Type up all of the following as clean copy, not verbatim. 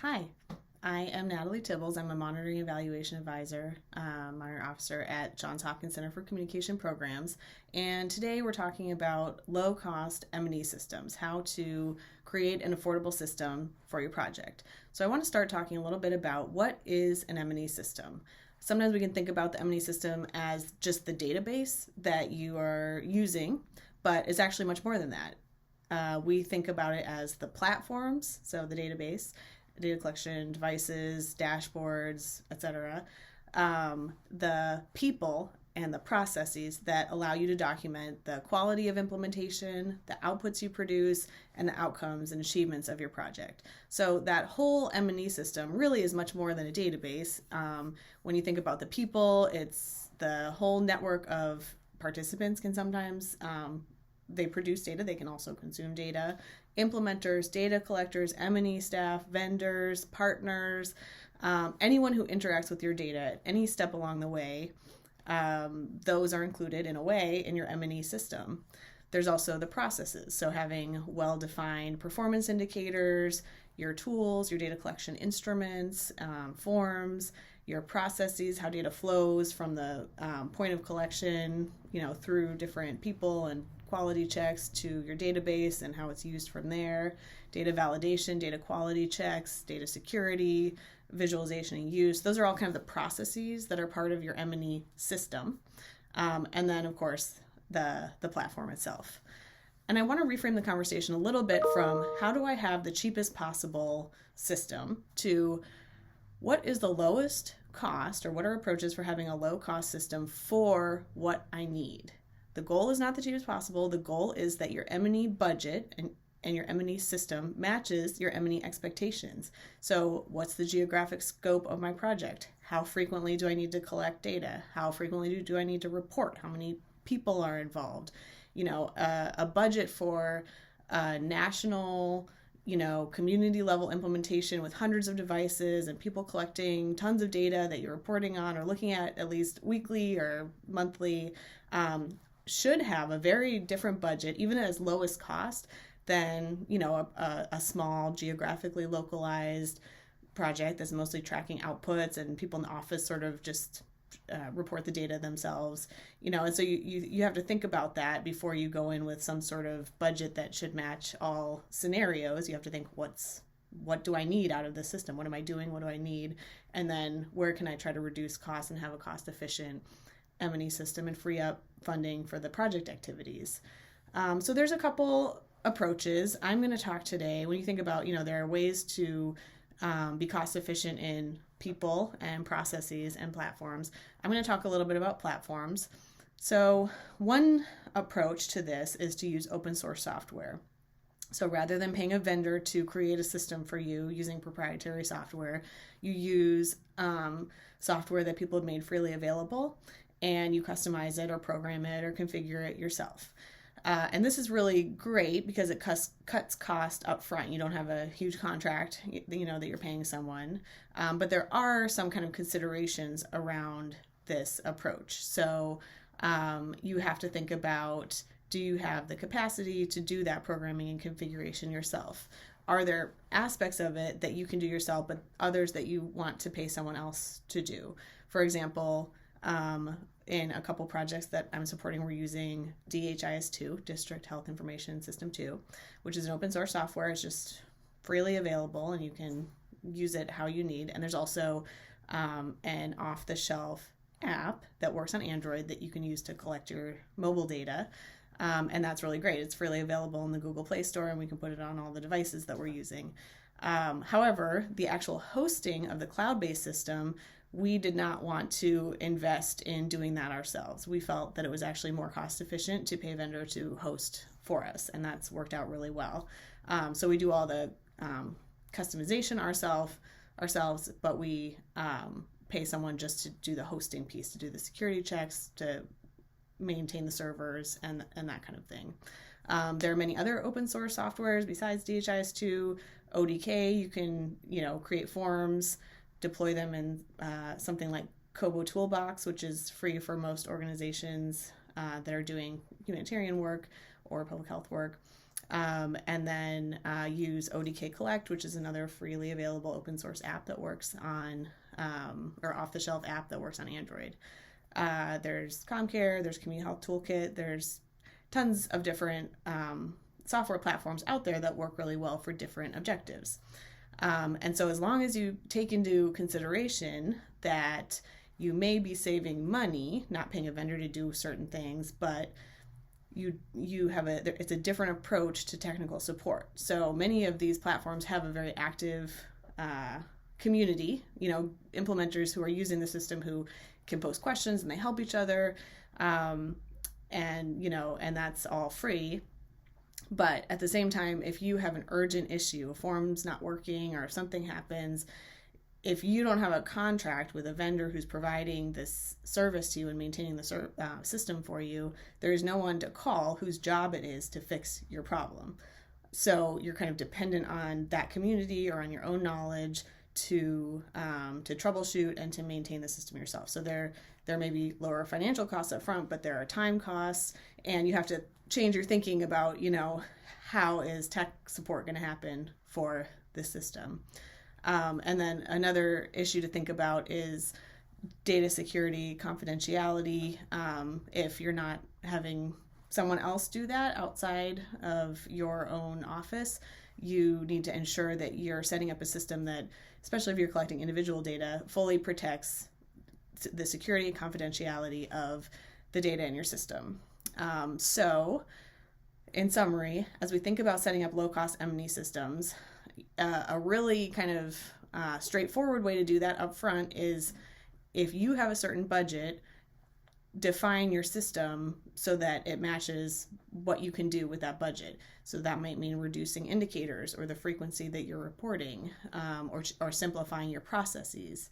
Hi, I am Natalie Tibbels. I'm a Monitoring Evaluation Advisor, Monitor Officer at Johns Hopkins Center for Communication Programs. And today we're talking about low-cost M&E systems, how to create an affordable system for your project. So I want to start talking a little bit about what is an M&E system. Sometimes we can think about the M&E system as just the database that you are using, but it's actually much more than that. We think about it as the platforms, so the database, data collection, devices, dashboards, etc. The people and the processes that allow you to document the quality of implementation, the outputs you produce, and the outcomes and achievements of your project. So that whole M&E system really is much more than a database. When you think about the people, it's the whole network of participants can sometimes they produce data, they can also consume data. Implementers, data collectors, M&E staff, vendors, partners, anyone who interacts with your data at any step along the way, those are included in a way in your M&E system. There's also the processes, so having well-defined performance indicators, your tools, your data collection instruments, forms, your processes, how data flows from the point of collection, through different people and quality checks to your database and how it's used from there, data validation, data quality checks, data security, visualization and use. Those are all kind of the processes that are part of your M&E system. And then, of course, the platform itself. And I want to reframe the conversation a little bit from how do I have the cheapest possible system to what is the lowest cost, or what are approaches for having a low cost system for what I need. The goal is not the cheapest possible. The goal is that your M&E budget and your M&E system matches your M&E expectations. So what's the geographic scope of my project? How frequently do I need to collect data? How frequently do I need to report? How many people are involved? A budget for national, community level implementation with hundreds of devices and people collecting tons of data that you're reporting on or looking at least weekly or monthly, should have a very different budget, even at its lowest cost, than a small geographically localized project that's mostly tracking outputs and people in the office sort of just report the data themselves. And so you have to think about that before you go in with some sort of budget that should match all scenarios. You have to think, what do I need out of the system? What am I doing? What do I need? And then where can I try to reduce costs and have a cost efficient M&E system and free up funding for the project activities. So there's a couple approaches. I'm going to talk today, when you think about, there are ways to be cost efficient in people and processes and platforms. I'm going to talk a little bit about platforms. So one approach to this is to use open source software. So rather than paying a vendor to create a system for you using proprietary software, you use software that people have made freely available, and you customize it or program it or configure it yourself. And this is really great because it cuts cost up front. You don't have a huge contract, that you're paying someone. But there are some kind of considerations around this approach. So you have to think about, do you have the capacity to do that programming and configuration yourself? Are there aspects of it that you can do yourself, but others that you want to pay someone else to do? For example, in a couple projects that I'm supporting, we're using DHIS2, District Health Information System 2, which is an open source software. It's just freely available and you can use it how you need. And there's also an off-the-shelf app that works on Android that you can use to collect your mobile data. And that's really great. It's freely available in the Google Play Store, and we can put it on all the devices that we're using. However, the actual hosting of the cloud-based system, we did not want to invest in doing that ourselves. We felt that it was actually more cost efficient to pay a vendor to host for us, and that's worked out really well. So we do all the customization ourselves, but we pay someone just to do the hosting piece, to do the security checks, to maintain the servers, and that kind of thing. There are many other open source softwares besides DHIS2, ODK. You can, create forms, deploy them in something like Kobo Toolbox, which is free for most organizations that are doing humanitarian work or public health work. And then use ODK Collect, which is another freely available open source app that works on, or off-the-shelf app that works on Android. There's CommCare, there's Community Health Toolkit, there's tons of different software platforms out there that work really well for different objectives. And so as long as you take into consideration that you may be saving money, not paying a vendor to do certain things, but you have it's a different approach to technical support. So many of these platforms have a very active community, implementers who are using the system who can post questions and they help each other. And that's all free. But at the same time, if you have an urgent issue, a form's not working, or if something happens, if you don't have a contract with a vendor who's providing this service to you and maintaining the system for you, there is no one to call whose job it is to fix your problem. So you're kind of dependent on that community or on your own knowledge to troubleshoot and to maintain the system yourself. So there may be lower financial costs up front, but there are time costs, and you have to change your thinking about, how is tech support going to happen for this system. And then another issue to think about is data security, confidentiality. If you're not having someone else do that outside of your own office, you need to ensure that you're setting up a system that, especially if you're collecting individual data, fully protects the security and confidentiality of the data in your system. So in summary, as we think about setting up low-cost M&E systems, a really kind of straightforward way to do that up front is, if you have a certain budget, define your system so that it matches what you can do with that budget. So that might mean reducing indicators or the frequency that you're reporting, or simplifying your processes.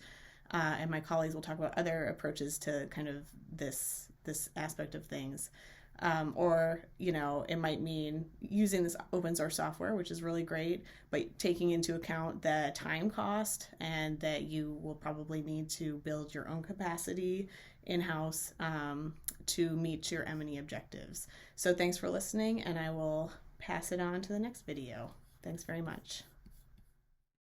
And my colleagues will talk about other approaches to kind of this aspect of things. Or it might mean using this open source software, which is really great, but taking into account the time cost and that you will probably need to build your own capacity in-house to meet your M&E objectives. So thanks for listening, and I will pass it on to the next video. Thanks very much.